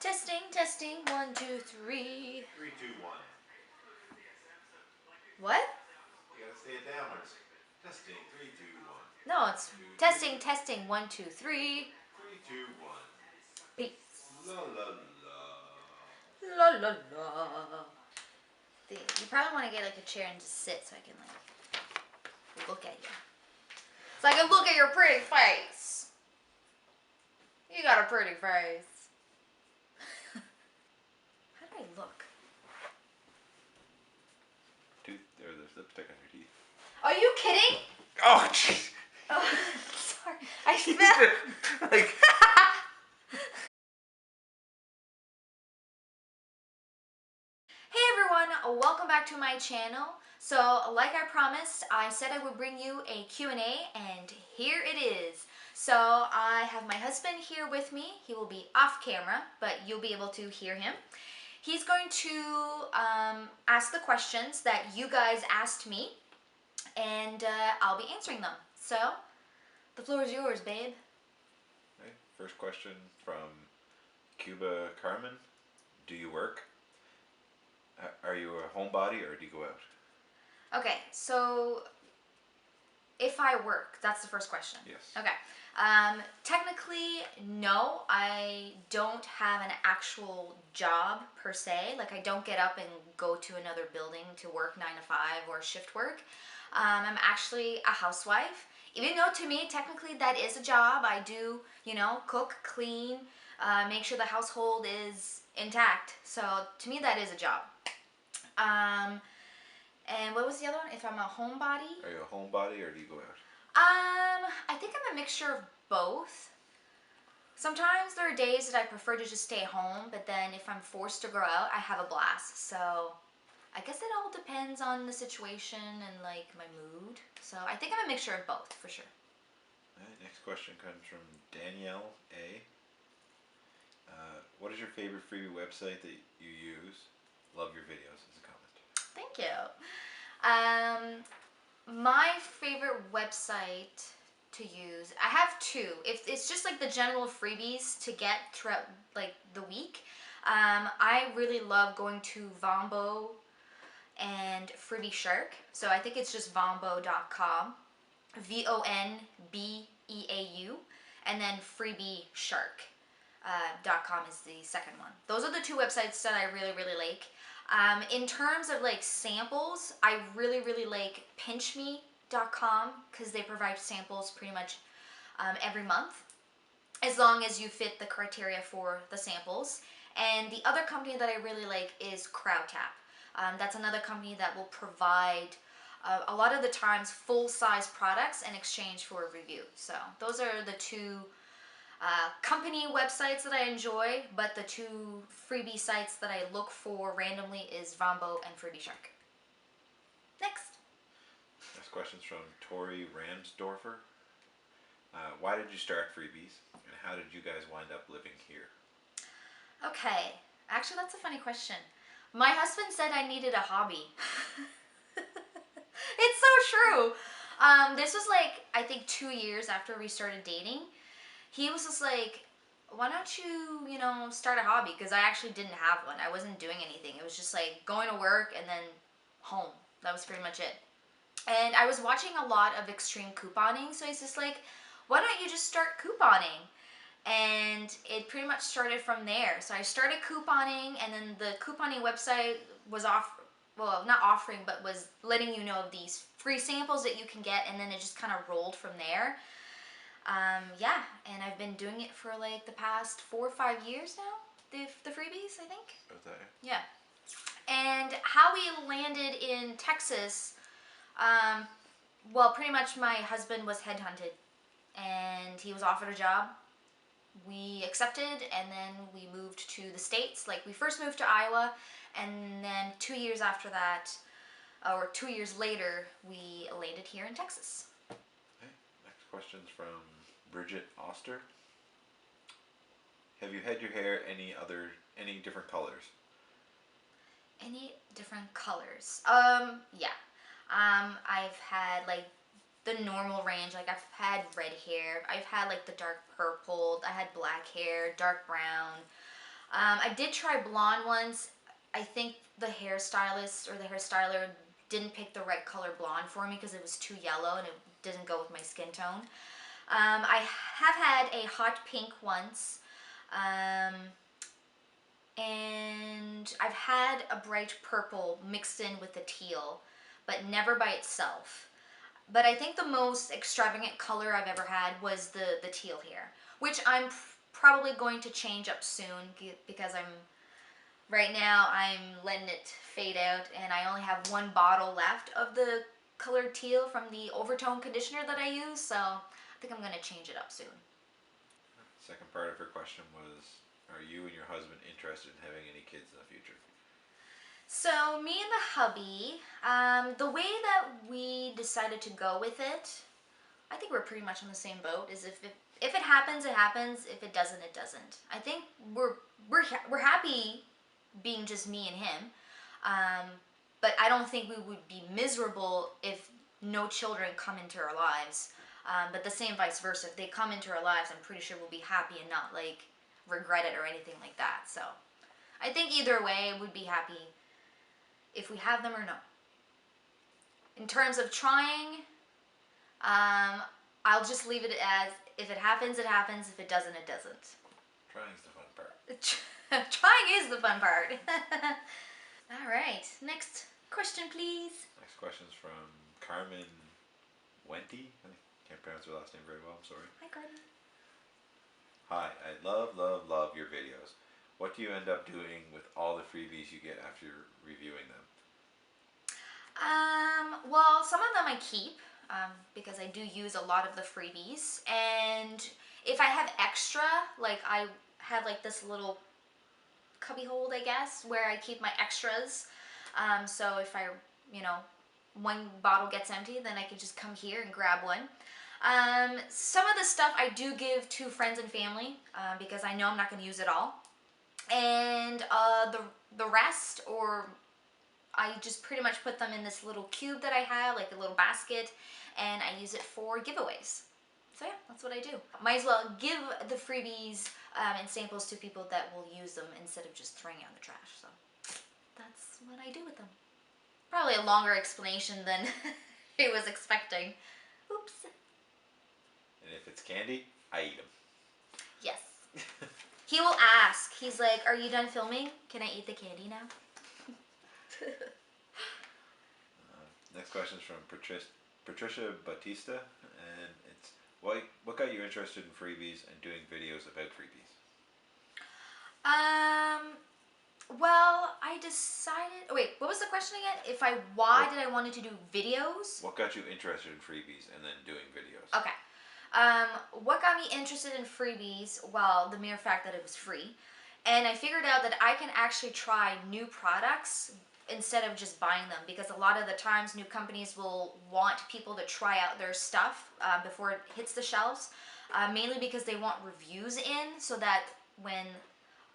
Testing, testing, 1, 2, 3. 3, 2, 1. What? You gotta say it downwards. Testing, 3, 2, 1. No, it's Two, testing, three. testing, 1, 2, 3. 3, 2, 1. Peace. La la la. La la la. You probably want to get like a chair and just sit so I can like look at you. So I can look at your pretty face. You got a pretty face. How do I look? There's lipstick on your teeth. Are you kidding? Oh, jeez. Oh, sorry. I smell. Like. Hey everyone, welcome back to my channel. So like I promised, I said I would bring you a Q&A and here it is. So I have my husband here with me. He will be off camera, but you'll be able to hear him. He's going to ask the questions that you guys asked me and I'll be answering them. So the floor is yours, babe. Okay, first question from Cuba Carmen. Do you work? Are you a homebody or do you go out? Okay, so if I work, that's the first question. Yes. Okay. Technically, no, I don't have an actual job per se. Like I don't get up and go to another building to work 9 to 5 or shift work. I'm actually a housewife. Even though to me, technically that is a job. I do, cook, clean, make sure the household is intact. So to me, that is a job. And what was the other one? If I'm a homebody? Are you a homebody or do you go out? I think I'm a mixture of both. Sometimes there are days that I prefer to just stay home, but then if I'm forced to go out, I have a blast. So I guess it all depends on the situation and like my mood. So I think I'm a mixture of both for sure. All right, next question comes from Danielle A. What is your favorite freebie website that you use? Love your videos as a comment. Thank you. My favorite website to use, I have two. If it's just like the general freebies to get throughout like the week, I really love going to Vombo and Freebie Shark. So I think it's just vombo.com, VONBEAU, and then freebieshark.com is the second one. Those are the two websites that I really, really like. In terms of like samples, I really, really like pinchme.com because they provide samples pretty much every month, as long as you fit the criteria for the samples. And the other company that I really like is CrowdTap. That's another company that will provide a lot of the times full-size products in exchange for a review. So those are the two company websites that I enjoy, but the two freebie sites that I look for randomly is Vombo and Freebie Shark. Next. Next question's from Tori Ramsdorfer. Why did you start Freebies, and how did you guys wind up living here? Okay, actually that's a funny question. My husband said I needed a hobby. It's so true. This was like, I think 2 years after we started dating. He was just like, why don't you, start a hobby? Because I actually didn't have one. I wasn't doing anything. It was just like going to work and then home. That was pretty much it. And I was watching a lot of extreme couponing. So he's just like, why don't you just start couponing? And it pretty much started from there. So I started couponing, and then the couponing website was not offering, but was letting you know of these free samples that you can get, and then it just kind of rolled from there. Yeah, and I've been doing it for like the past 4 or 5 years now, the freebies, I think. Okay. Yeah. And how we landed in Texas, well, pretty much my husband was headhunted, and he was offered a job. We accepted, and then we moved to the States. Like, we first moved to Iowa, and then 2 years after that, or 2 years later, we landed here in Texas. Okay. Next question's from Bridget Oster. Have you had your hair any different colors? Any different colors? Yeah. I've had like the normal range. Like I've had red hair. I've had like the dark purple. I had black hair, dark brown. I did try blonde once. I think the hairstylist or the hairstyler didn't pick the right color blonde for me because it was too yellow and it didn't go with my skin tone. I have had a hot pink once. And I've had a bright purple mixed in with the teal, but never by itself. But I think the most extravagant color I've ever had was the teal hair, which I'm probably going to change up soon because right now I'm letting it fade out and I only have one bottle left of the colored teal from the overtone conditioner that I use, so I think I'm going to change it up soon. Second part of her question was, are you and your husband interested in having any kids in the future? So me and the hubby, the way that we decided to go with it, I think we're pretty much on the same boat. Is if it happens, it happens. If it doesn't, it doesn't. I think we're happy being just me and him, um, but I don't think we would be miserable if no children come into our lives. But the same vice versa. If they come into our lives, I'm pretty sure we'll be happy and not like regret it or anything like that. So I think either way, we'd be happy if we have them or no. In terms of trying, I'll just leave it as if it happens, it happens. If it doesn't, it doesn't. Trying's the fun part. Trying is the fun part. All right, next question, please. Next question's from Carmen Wenty. I can't pronounce her last name very well, I'm sorry. Hi, Carmen. Hi, I love, love, love your videos. What do you end up doing with all the freebies you get after reviewing them? Well, some of them I keep because I do use a lot of the freebies, and if I have extra, like I have like this little cubby hold, I guess, where I keep my extras. So if I, you know, one bottle gets empty, then I can just come here and grab one. Some of the stuff I do give to friends and family because I know I'm not going to use it all. And the rest, or I just pretty much put them in this little cube that I have, like a little basket, and I use it for giveaways. So yeah, that's what I do. Might as well give the freebies and samples to people that will use them instead of just throwing it in the trash. So that's what I do with them. Probably a longer explanation than he was expecting. Oops. And if it's candy, I eat them. Yes. He will ask. He's like, "Are you done filming? Can I eat the candy now?" Next question is from Patricia Batista, and it's what got you interested in freebies and doing videos about freebies? Well, I decided. Oh, wait, what was the question again? Why did I wanted to do videos? What got you interested in freebies and then doing videos? Okay. What got me interested in freebies? Well, the mere fact that it was free. And I figured out that I can actually try new products instead of just buying them, because a lot of the times new companies will want people to try out their stuff before it hits the shelves, mainly because they want reviews in so that when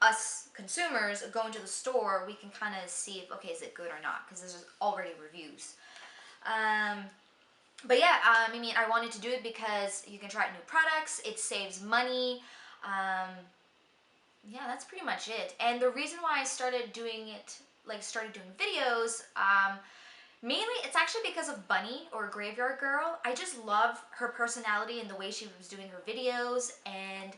us consumers go into the store, we can kind of see if, okay, is it good or not, because there's already reviews. But yeah, I mean, I wanted to do it because you can try out new products, it saves money. Yeah, that's pretty much it. And the reason why I started doing it, like started doing videos, mainly it's actually because of Bunny, or Graveyard Girl. I just love her personality and the way she was doing her videos, and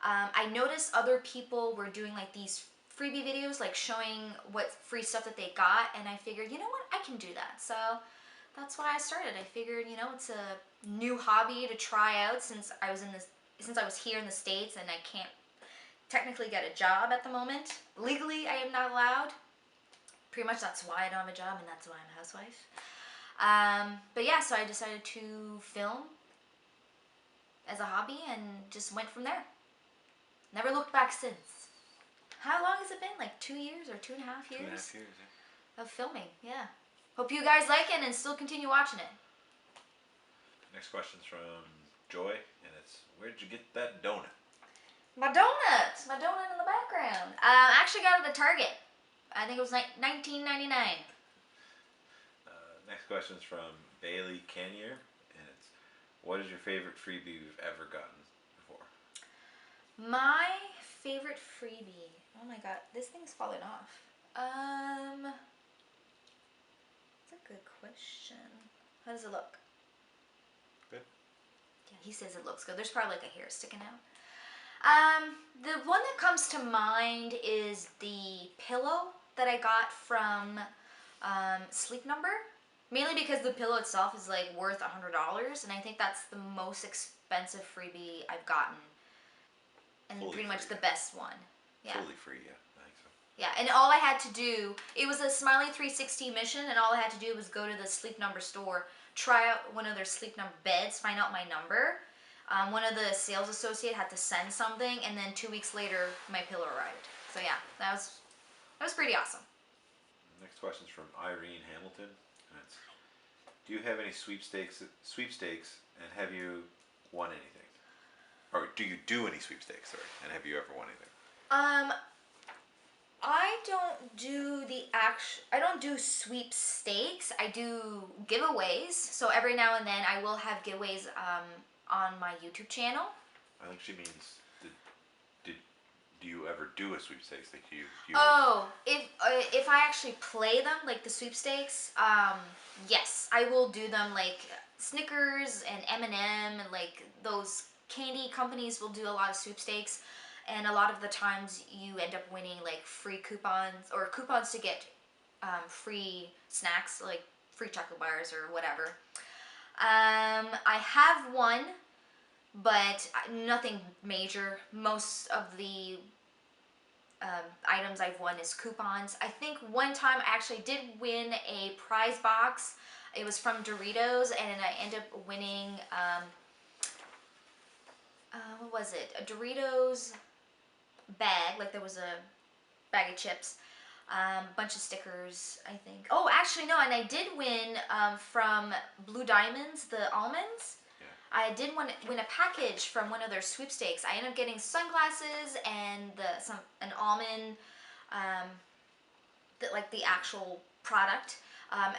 I noticed other people were doing like these freebie videos, like showing what free stuff that they got, and I figured, you know what, I can do that. So that's why I started. I figured, you know, it's a new hobby to try out since I was here in the States and I can't technically get a job at the moment. Legally, I am not allowed. Pretty much that's why I don't have a job, and that's why I'm a housewife. But yeah, so I decided to film as a hobby and just went from there. Never looked back since. How long has it been? Like 2 years or 2.5 years? 2.5 years, yeah. Of filming, yeah. Hope you guys like it and still continue watching it. Next question's from Joy, and it's, where'd you get that donut? My donut in the background. I actually got it at Target. I think it was $19.99. Next question's from Bailey Canier, and it's, what is your favorite freebie you've ever gotten before? My favorite freebie. Oh my god, this thing's falling off. That's a good question. How does it look? Good. Yeah, he says it looks good. There's probably like a hair sticking out. The one that comes to mind is the pillow that I got from Sleep Number. Mainly because the pillow itself is like worth $100, and I think that's the most expensive freebie I've gotten, and Fully pretty much free. the best one. Yeah. Fully free, yeah. I think so. Yeah, and all I had to do, it was a Smiley 360 mission, and all I had to do was go to the Sleep Number store, try out one of their Sleep Number beds, find out my number. One of the sales associate had to send something, and then 2 weeks later, my pillow arrived. So yeah, that was pretty awesome. Next question's from Irene Hamilton. And it's, do you have any sweepstakes, and have you won anything? Or do you do any sweepstakes, sorry, and have you ever won anything? I don't do sweepstakes. I do giveaways. So every now and then I will have giveaways on my YouTube channel. I think she means, do you ever do a sweepstakes? Like, do you Oh, if I actually play them, like the sweepstakes, yes, I will do them. Like Snickers and M&M and like those candy companies will do a lot of sweepstakes, and a lot of the times you end up winning like free coupons or coupons to get free snacks, like free chocolate bars or whatever. I have won, but nothing major. Most of the items I've won is coupons. I think one time I actually did win a prize box. It was from Doritos, and I ended up winning, what was it? A Doritos bag, like there was a bag of chips, bunch of stickers, I think. Oh, actually no, and I did win from Blue Diamonds, the almonds. I did win a package from one of their sweepstakes. I ended up getting sunglasses and an almond, like the actual product.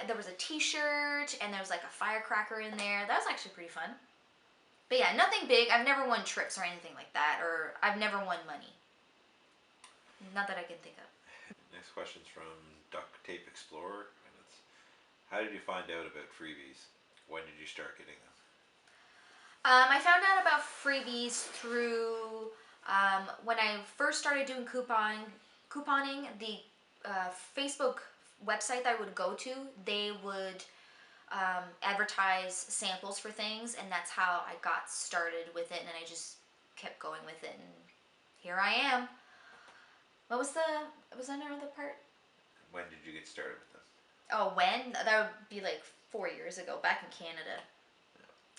There was a T-shirt, and there was like a firecracker in there. That was actually pretty fun. But yeah, nothing big. I've never won trips or anything like that, or I've never won money. Not that I can think of. Next question's from Duct Tape Explorer, and it's, how did you find out about freebies? When did you start getting them? I found out about freebies through when I first started doing couponing. The Facebook website that I would go to, they would advertise samples for things, and that's how I got started with it, and I just kept going with it, and here I am. Was that another part? When did you get started with them? Oh, when? That would be like 4 years ago, back in Canada.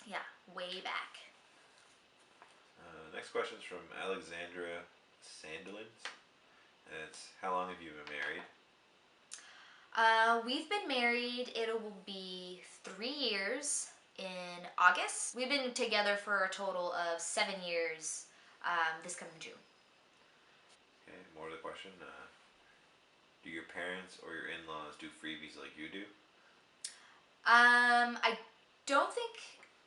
Yeah, way back. Next question's from Alexandra Sandelins, and it's, how long have you been married? We've been married, it will be 3 years in August. We've been together for a total of 7 years this coming June. Okay, more to the question. Do your parents or your in-laws do freebies like you do? I don't think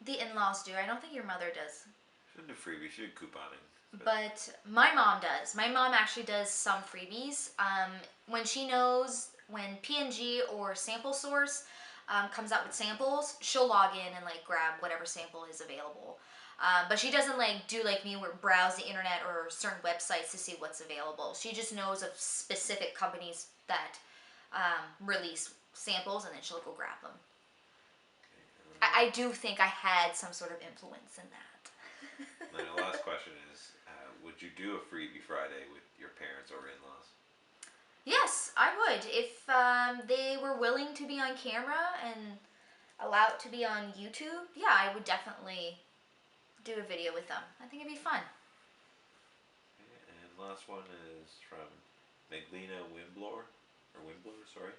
the in-laws do. I don't think your mother does. She doesn't do freebies, she did couponing. But my mom does. My mom actually does some freebies. When she knows when P&G or Sample Source comes out with samples, she'll log in and like grab whatever sample is available. But she doesn't like do like me, where browse the internet or certain websites to see what's available. She just knows of specific companies that release samples, and then she'll go grab them. Okay, I do think I had some sort of influence in that. then the last question is, would you do a freebie Friday with your parents or in-laws? Yes, I would. If they were willing to be on camera and allowed to be on YouTube, yeah, I would definitely do a video with them. I think it'd be fun. Okay, and last one is from Meglina Wimblor, sorry.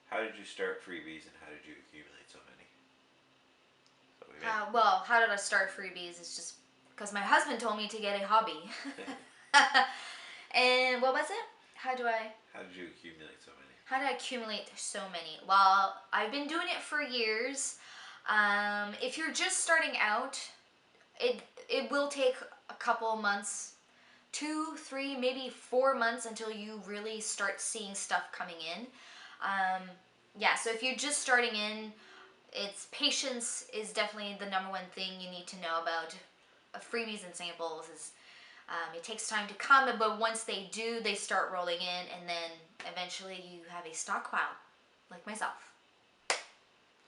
How did you start freebies, and how did you accumulate so many? So Well, how did I start freebies? It's just because my husband told me to get a hobby. And what was it? How did you accumulate so many? How did I accumulate so many? Well, I've been doing it for years. If you're just starting out, it will take a couple months 2, 3, maybe 4 months until you really start seeing stuff coming in. Yeah, so if you're just starting in, it's patience is definitely the number one thing you need to know about freebies and samples. Is it takes time to come, but once they do, they start rolling in, and then eventually you have a stockpile, like myself.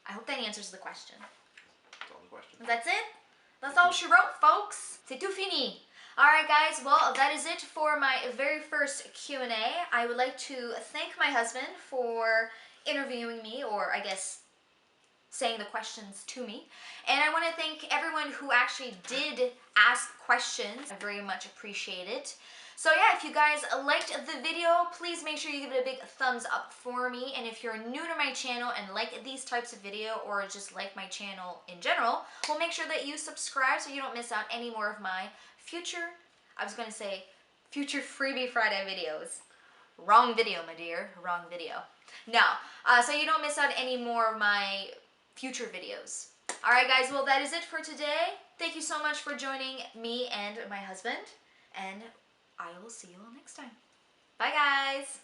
I hope that answers the question. That's all the questions. That's it? That's all she wrote, folks. C'est tout fini. Alright guys, well that is it for my very first Q&A. I would like to thank my husband for interviewing me, or I guess saying the questions to me. And I want to thank everyone who actually did ask questions. I very much appreciate it. So yeah, if you guys liked the video, please make sure you give it a big thumbs up for me. And if you're new to my channel and like these types of video, or just like my channel in general, well, make sure that you subscribe so you don't miss out any more of my future Freebie Friday videos. Wrong video, my dear. Wrong video. No. So you don't miss out any more of my future videos. Alright guys, well that is it for today. Thank you so much for joining me and my husband, and I will see you all next time. Bye guys!